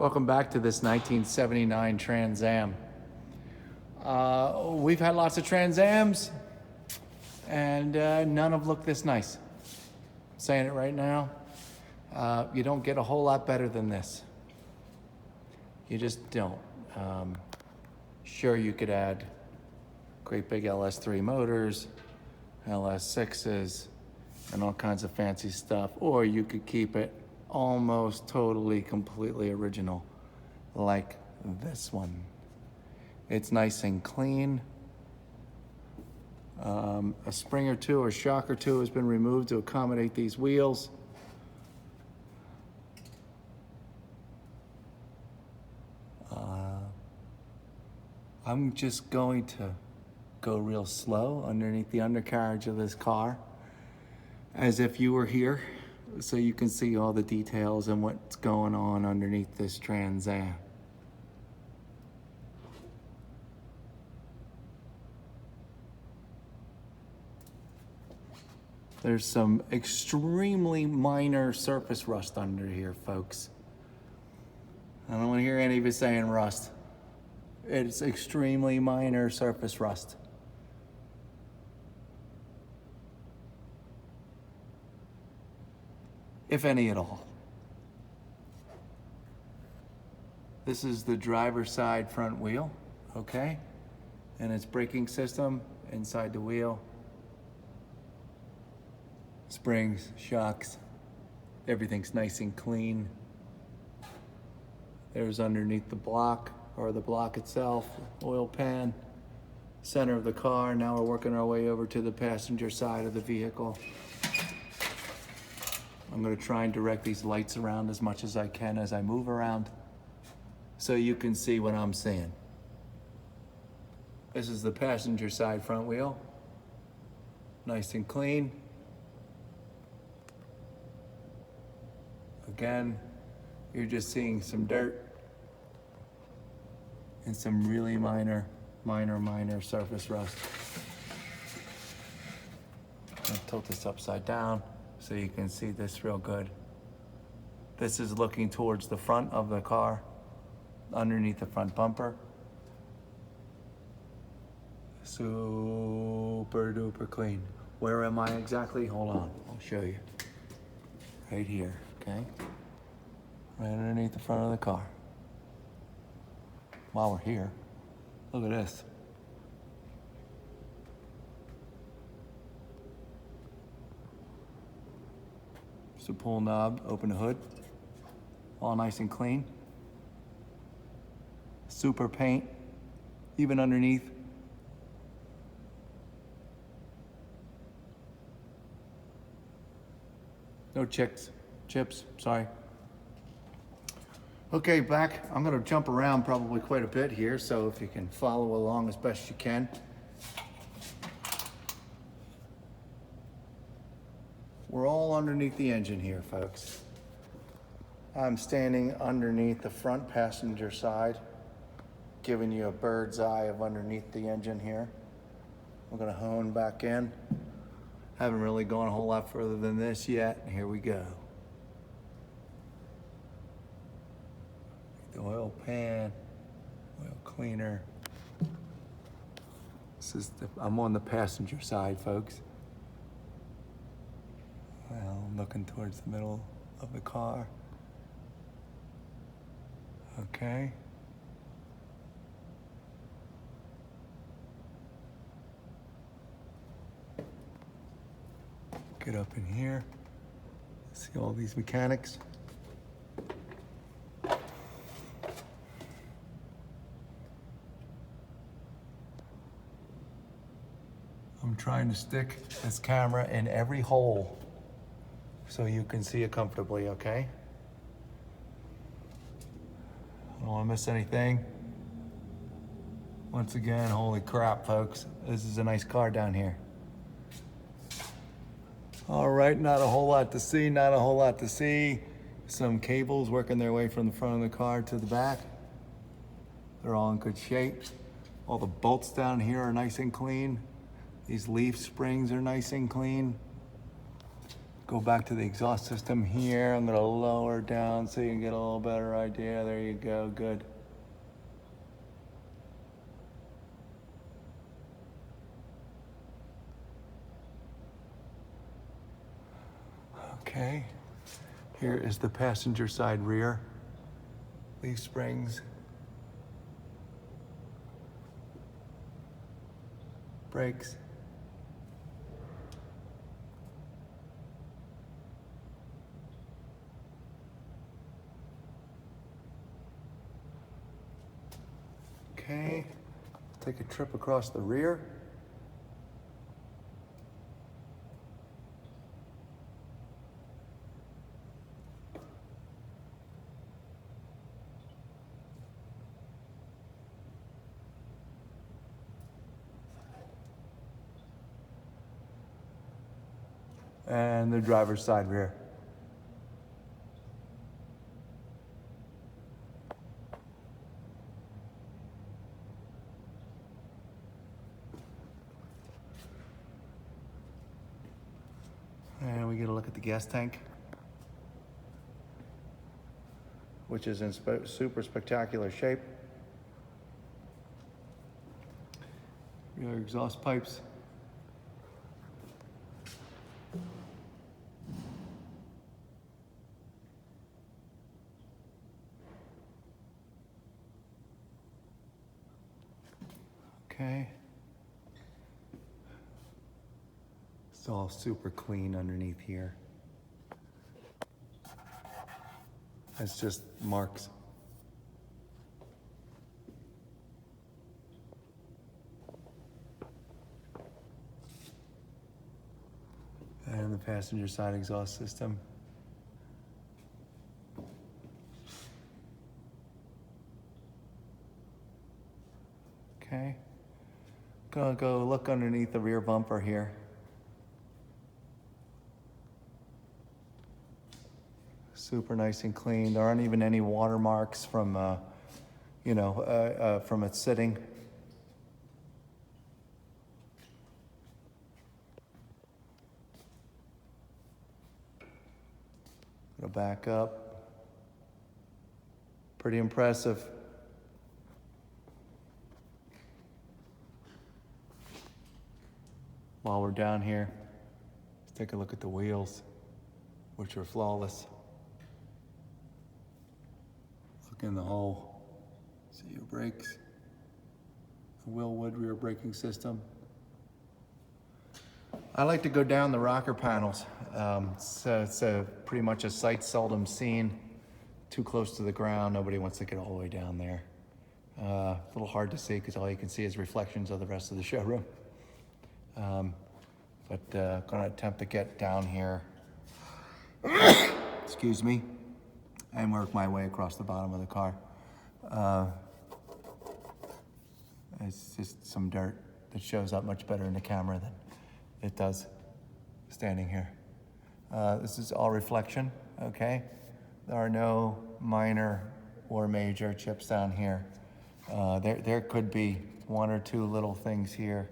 Welcome back to this 1979 Trans Am. We've had lots of Trans Ams, and none have looked this nice. I'm saying it right now. You don't get a whole lot better than this. You just don't. Sure, you could add great big LS3 motors, LS6s, and all kinds of fancy stuff, or you could keep it almost totally, completely original, like this one. It's nice and clean. A spring or two or shock or two has been removed to accommodate these wheels. I'm just going to go real slow underneath the undercarriage of this car, as if you were here, so you can see all the details and what's going on underneath this Trans Am. There's some extremely minor surface rust under here, folks. I don't want to hear any of you saying rust. It's extremely minor surface rust. If any at all. This is the driver's side front wheel, okay? And its braking system inside the wheel. Springs, shocks, everything's nice and clean. There's underneath the block, or the block itself, oil pan, center of the car. Now we're working our way over to the passenger side of the vehicle. I'm gonna try and direct these lights around as much as I can as I move around, so you can see what I'm seeing. This is the passenger side front wheel. Nice and clean. Again, you're just seeing some dirt and some really minor surface rust. I'll tilt this upside down so you can see this real good. This is looking towards the front of the car, underneath the front bumper. Super duper clean. Where am I exactly? Hold on, I'll show you. Right here, okay? Right underneath the front of the car. While we're here, look at this. Just a pull knob, open the hood, all nice and clean. Super paint, even underneath. No chips, sorry. Okay, back. I'm gonna jump around probably quite a bit here, so if you can follow along as best you can. We're all underneath the engine here, folks. I'm standing underneath the front passenger side, giving you a bird's eye of underneath the engine here. We're gonna hone back in. Haven't really gone a whole lot further than this yet. Here we go. The oil pan, oil cleaner. I'm on the passenger side, folks. Well, I'm looking towards the middle of the car. Okay. Get up in here. See all these mechanics. I'm trying to stick this camera in every hole so you can see it comfortably, okay? I don't want to miss anything. Once again, holy crap, folks. This is a nice car down here. All right, not a whole lot to see, Some cables working their way from the front of the car to the back. They're all in good shape. All the bolts down here are nice and clean. These leaf springs are nice and clean. Go back to the exhaust system here. I'm gonna lower down so you can get a little better idea. There you go, good. Okay, here is the passenger side rear. Leaf springs. Brakes. Okay, take a trip across the rear. And the driver's side rear. And we get a look at the gas tank, which is in super spectacular shape. Your exhaust pipes. Okay. It's all super clean underneath here. It's just marks. And the passenger side exhaust system. Okay. Gonna go look underneath the rear bumper here. Super nice and clean. There aren't even any watermarks from, from it sitting. Gonna back up. Pretty impressive. While we're down here, let's take a look at the wheels, which are flawless. Look in the hole. See your brakes. The Willwood rear braking system. I like to go down the rocker panels. It's pretty much a sight seldom seen. Too close to the ground. Nobody wants to get all the way down there. A little hard to see because all you can see is reflections of the rest of the showroom. Gonna attempt to get down here, excuse me, and work my way across the bottom of the car. It's just some dirt that shows up much better in the camera than it does standing here. This is all reflection, okay? There are no minor or major chips down here. There could be one or two little things here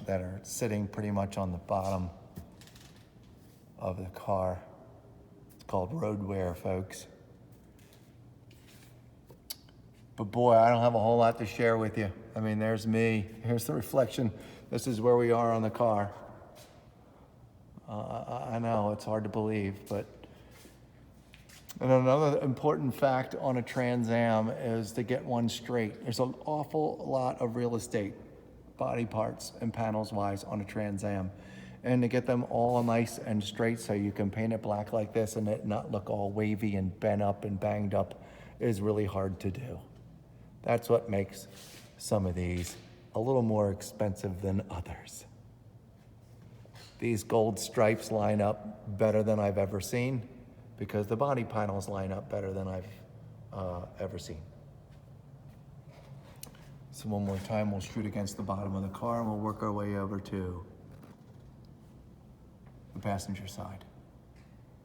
that are sitting pretty much on the bottom of the car. It's called road wear, folks. But boy, I don't have a whole lot to share with you. I mean, there's me, here's the reflection. This is where we are on the car. I know, it's hard to believe, but. And another important fact on a Trans Am is to get one straight. There's an awful lot of real estate, body parts and panels wise, on a Trans Am. And to get them all nice and straight so you can paint it black like this and it not look all wavy and bent up and banged up is really hard to do. That's what makes some of these a little more expensive than others. These gold stripes line up better than I've ever seen because the body panels line up better than I've ever seen. So one more time, we'll shoot against the bottom of the car and we'll work our way over to the passenger side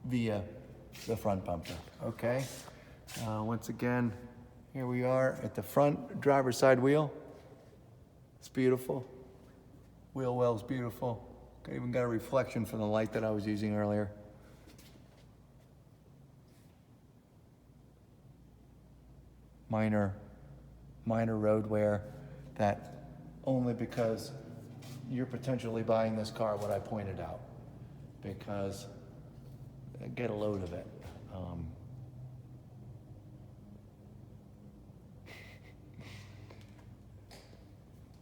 via the front bumper, okay? Once again, here we are at the front driver's side wheel. It's beautiful. Wheel well's beautiful. I even got a reflection from the light that I was using earlier. Minor road wear that only because you're potentially buying this car, what I pointed out, because get a load of it.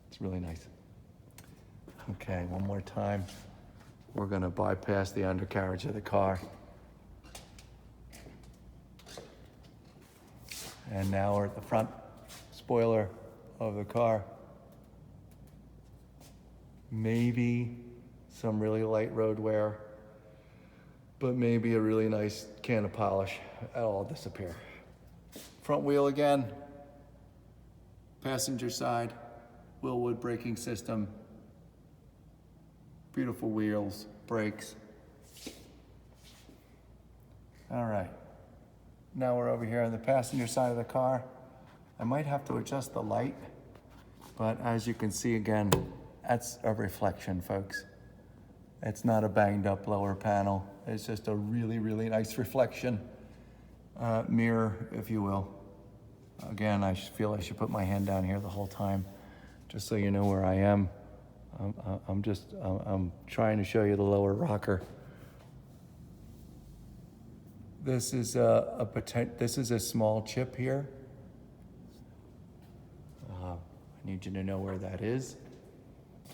It's really nice. Okay, one more time. We're gonna bypass the undercarriage of the car. And now we're at the front spoiler of the car. Maybe some really light road wear, but maybe a really nice can of polish. That'll all disappear. Front wheel again. Passenger side, Willwood braking system. Beautiful wheels, brakes. All right. Now we're over here on the passenger side of the car. I might have to adjust the light, but as you can see again, that's a reflection, folks. It's not a banged up lower panel. It's just a really, really nice reflection. Mirror, if you will. Again, I feel I should put my hand down here the whole time, just so you know where I am. I'm trying to show you the lower rocker. This is a small chip here. I need you to know where that is,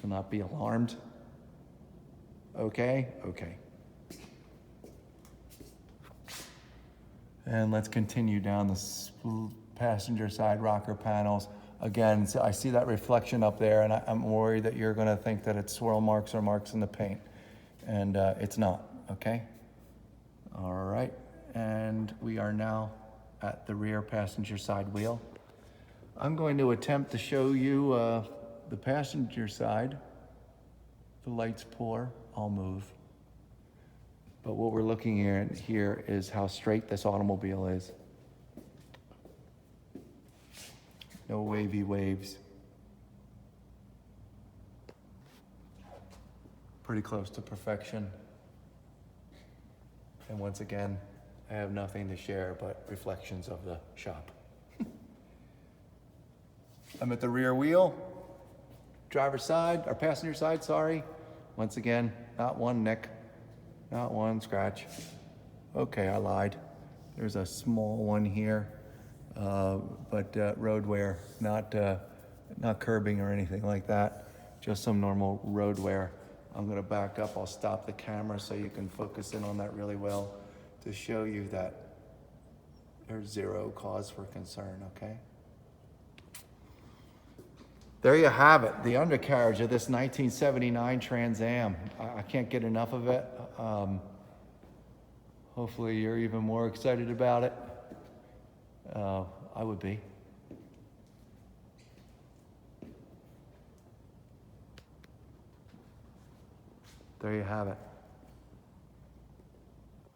to not be alarmed. Okay? Okay. And let's continue down the passenger side rocker panels. Again, so I see that reflection up there, and I'm worried that you're gonna think that it's swirl marks or marks in the paint. And it's not, okay? All right, and we are now at the rear passenger side wheel. I'm going to attempt to show you the passenger side. The light's poor, I'll move. But what we're looking at here is how straight this automobile is. No wavy waves. Pretty close to perfection. And once again, I have nothing to share but reflections of the shop. I'm at the rear wheel, driver's side, or passenger side, sorry. Once again, not one nick, not one scratch. Okay, I lied. There's a small one here, but road wear, not curbing or anything like that, just some normal road wear. I'm gonna back up, I'll stop the camera so you can focus in on that really well to show you that there's zero cause for concern, okay? There you have it, the undercarriage of this 1979 Trans Am. I can't get enough of it. Hopefully you're even more excited about it. I would be. There you have it.